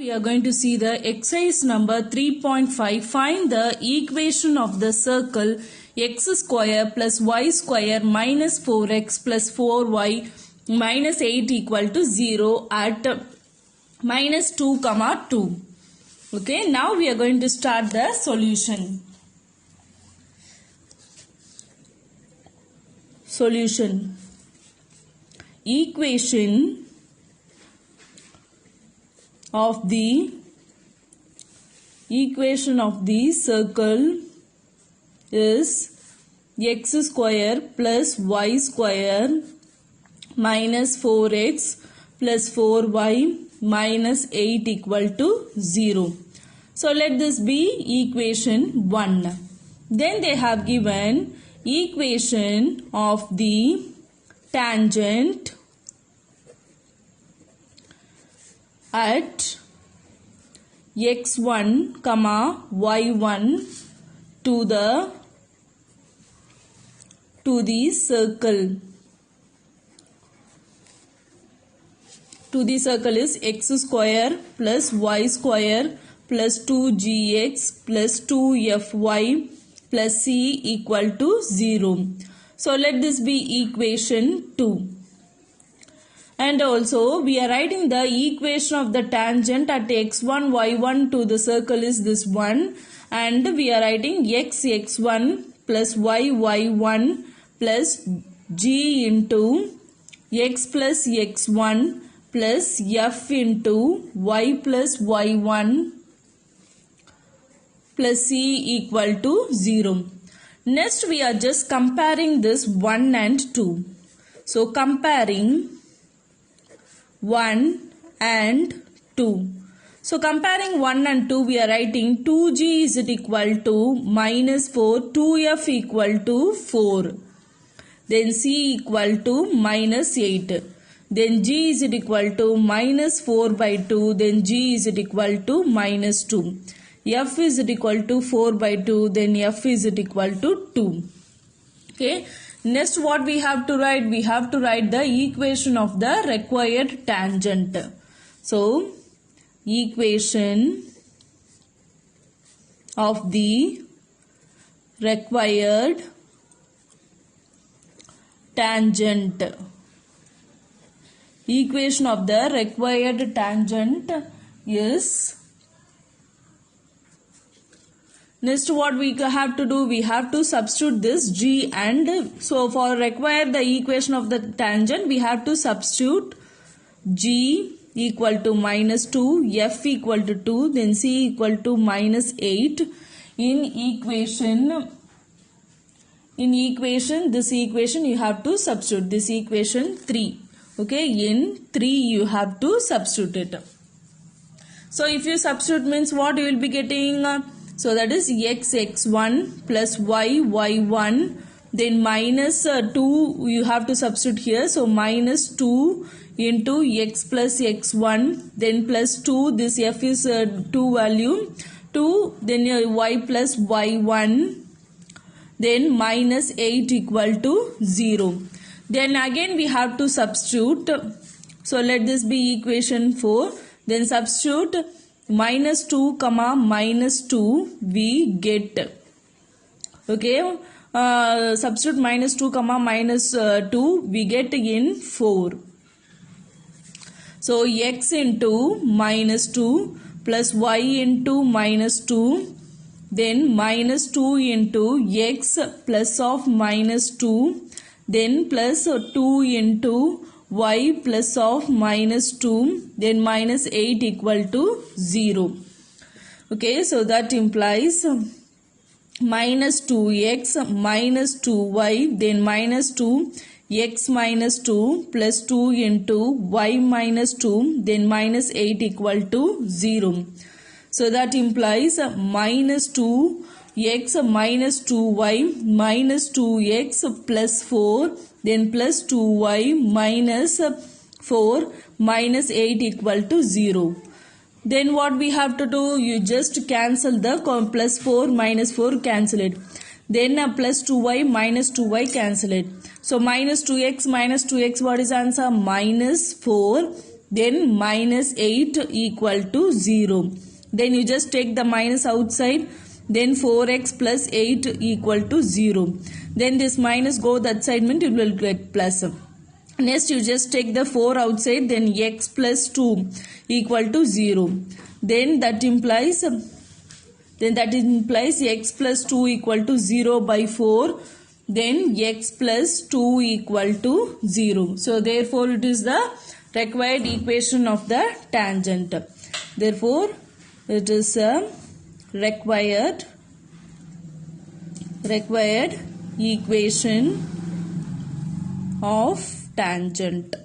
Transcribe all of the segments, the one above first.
We are going to see the exercise number 3.5. Find the equation of the circle x square plus y square minus 4x plus 4y minus 8 equal to 0 at minus 2 comma 2. Okay, now we are going to start the solution. Solution. Equation of the circle is x square plus y square minus 4x plus 4y minus 8 equal to 0. So let this be equation 1. Then they have given equation of the tangent at x1 comma y1 to the circle. To the circle is x square plus y square plus 2gx plus 2fy plus c equal to 0. So let this be equation 2. And also we are writing the equation of the tangent at x1 y1 to the circle is this one, and we are writing x1 plus y1 plus g into x plus x1 plus f into y plus y1 plus c equal to 0. Next we are just comparing this 1 and 2. So comparing 1 and 2. So comparing 1 and 2, we are writing 2g is equal to minus 4, 2f equal to 4. Then c equal to minus 8. Then g is equal to minus 4 by 2. Then g is equal to minus 2. F is equal to 4 by 2. Then f is equal to 2. Okay. Next what we have to write? We have to write the equation of the required tangent. So, equation of the required tangent. Equation of the required tangent is... Next what we have to do, we have to substitute this g, and so for require the equation of the tangent, we have to substitute g equal to minus 2, f equal to 2, then c equal to minus 8 in equation. This equation you have to substitute, this equation 3. Okay, in 3 you have to substitute it. So if you substitute means what you will be getting? So that is x1 plus y1, then minus 2 you have to substitute here. So minus 2 into x plus x1, then plus 2, this f is 2 value, 2, then y plus y1, then minus 8 equal to 0. Then again we have to substitute. So let this be equation 4. Then substitute minus 2 comma minus 2 we get. Okay, substitute minus 2 comma minus 2 we get in 4. So x into minus 2 plus y into minus 2, then minus 2 into x plus of minus 2, then plus 2 into y plus of minus 2, then minus 8 equal to 0. Okay, so that implies minus 2x minus 2y, then minus 2x minus 2 plus 2 into y minus 2, then minus 8 equal to 0. So that implies minus 2x minus 2y minus 2x plus 4, then plus 2y minus 4 minus 8 equal to 0. Then what we have to do? You just cancel the plus 4 minus 4, cancel it. Then plus 2y minus 2y, cancel it. So minus 2x, what is answer? Minus 4 then minus 8 equal to 0. Then you just take the minus outside, then 4x plus 8 equal to 0. Then this minus go that side means it will get plus. Next you just take the 4 outside, then x plus 2 equal to 0. Then that implies x plus 2 equal to 0 by 4. Then x plus 2 equal to 0. So therefore it is the required equation of the tangent. Therefore it is a required equation of tangent.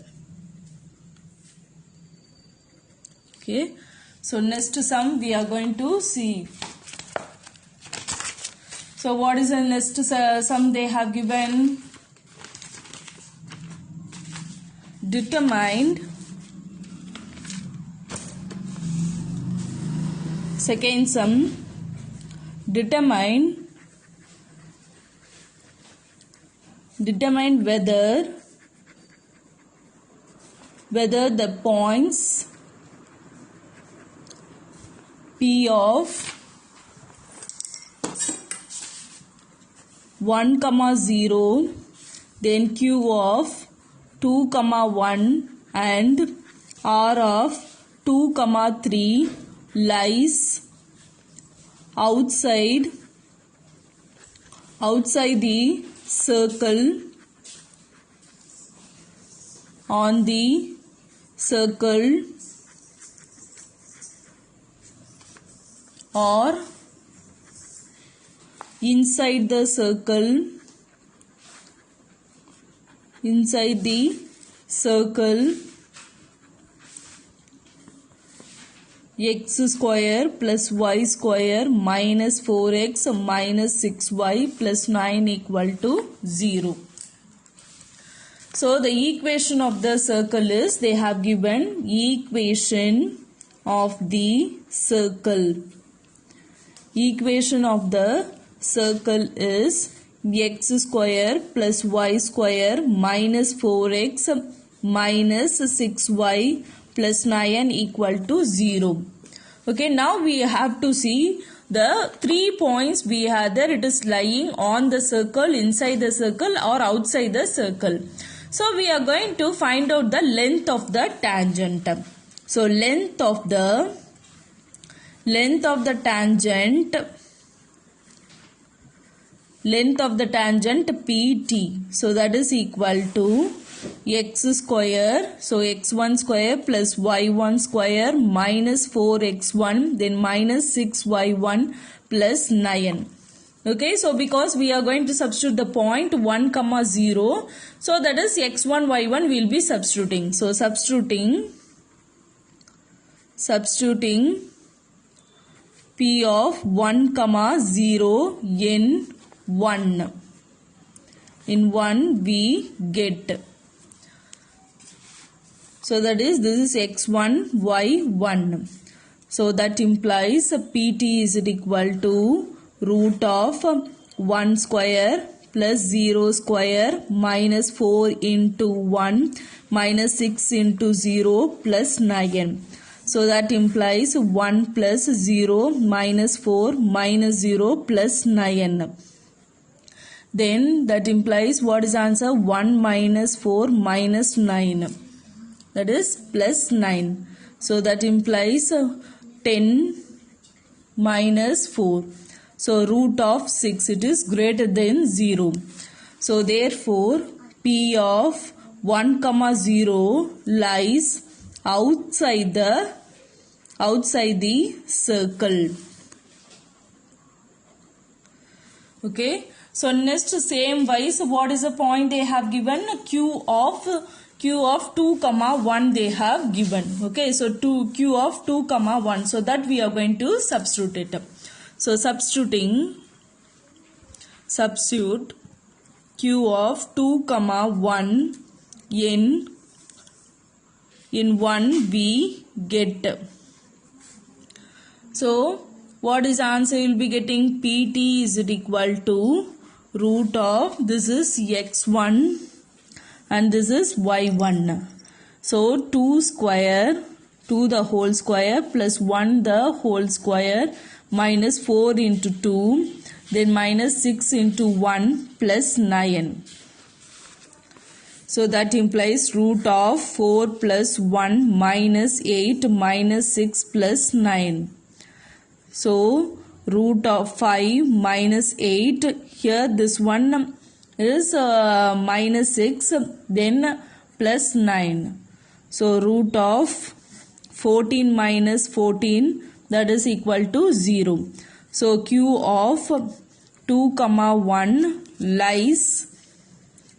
Okay, so next sum we are going to see. So what is the next sum they have given? Determined. Second sum, determine whether the points P of 1, 0, then Q of 2, 1 and R of 2, 3 lies outside the circle on the circle or inside the circle x square plus y square minus 4x minus 6y plus 9 equal to 0. So the equation of the circle is, they have given equation of the circle. Equation of the circle is x square plus y square minus 4x minus 6y plus 9 equal to 0. Okay, now we have to see the 3 points we have there. It is lying on the circle, inside the circle or outside the circle. So we are going to find out the length of the tangent. So length of the tangent PT. So that is equal to x square, so x1 square plus y1 square minus 4x1 then minus 6y1 plus 9. Okay, so because we are going to substitute the point 1, 0, so that is x1 y1 will be substituting. So substituting P of 1, 0 in 1. In 1 we get. So that is, this is x1, y1. So that implies PT is equal to root of 1 square plus 0 square minus 4 into 1 minus 6 into 0 plus 9. So that implies 1 plus 0 minus 4 minus 0 plus 9. Then that implies what is answer? 1 minus 4 minus 9. That is plus 9. So that implies 10 minus 4. So root of 6, it is greater than 0. So therefore P of 1, 0 lies outside the circle. Okay. So next, same wise, what is the point they have given? Q of 2, 1 they have given. Okay, so Q of 2, 1. So that we are going to substitute it. So substitute Q of 2, 1 in 1 we get. So what is answer? You will be getting PT is equal to root of, this is x1 and this is y1. So 2 square, 2 the whole square plus 1 the whole square minus 4 into 2, then minus 6 into 1 plus 9. So that implies root of 4 plus 1 minus 8 minus 6 plus 9. So root of 5 minus 8, here this one is minus 6, then plus 9. So root of 14 minus 14, that is equal to 0. So Q of 2, 1 lies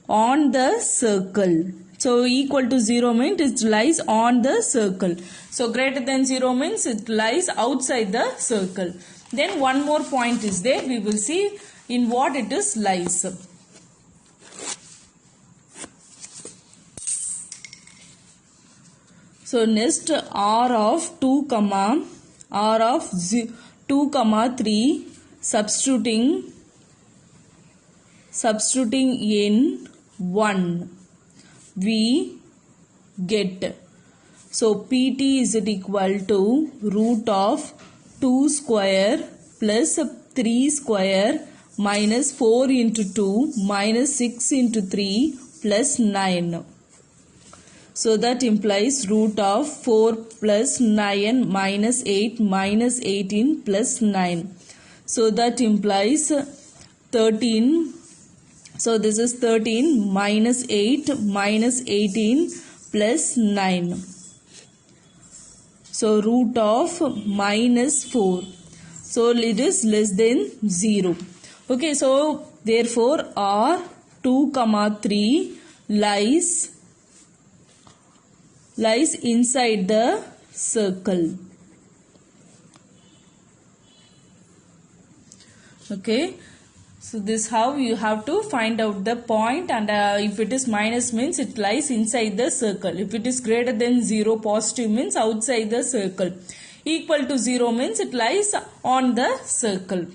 on the circle. So equal to 0 means it lies on the circle. So greater than 0 means it lies outside the circle. Then one more point is there. We will see in what it is lies. So next R of 2, R of 2, 3 substituting in 1 we get. So PT is equal to root of 2 square plus 3 square minus 4 into 2 minus 6 into 3 plus 9. So that implies root of 4 plus 9 minus 8 minus 18 plus 9. So that implies 13. So this is 13 minus 8 minus 18 plus 9. So root of minus 4. So it is less than 0. Okay, so therefore R 2, 3 lies inside the circle. Okay, so this how you have to find out the point, and if it is minus means it lies inside the circle. If it is greater than 0, positive means outside the circle. Equal to 0 means it lies on the circle.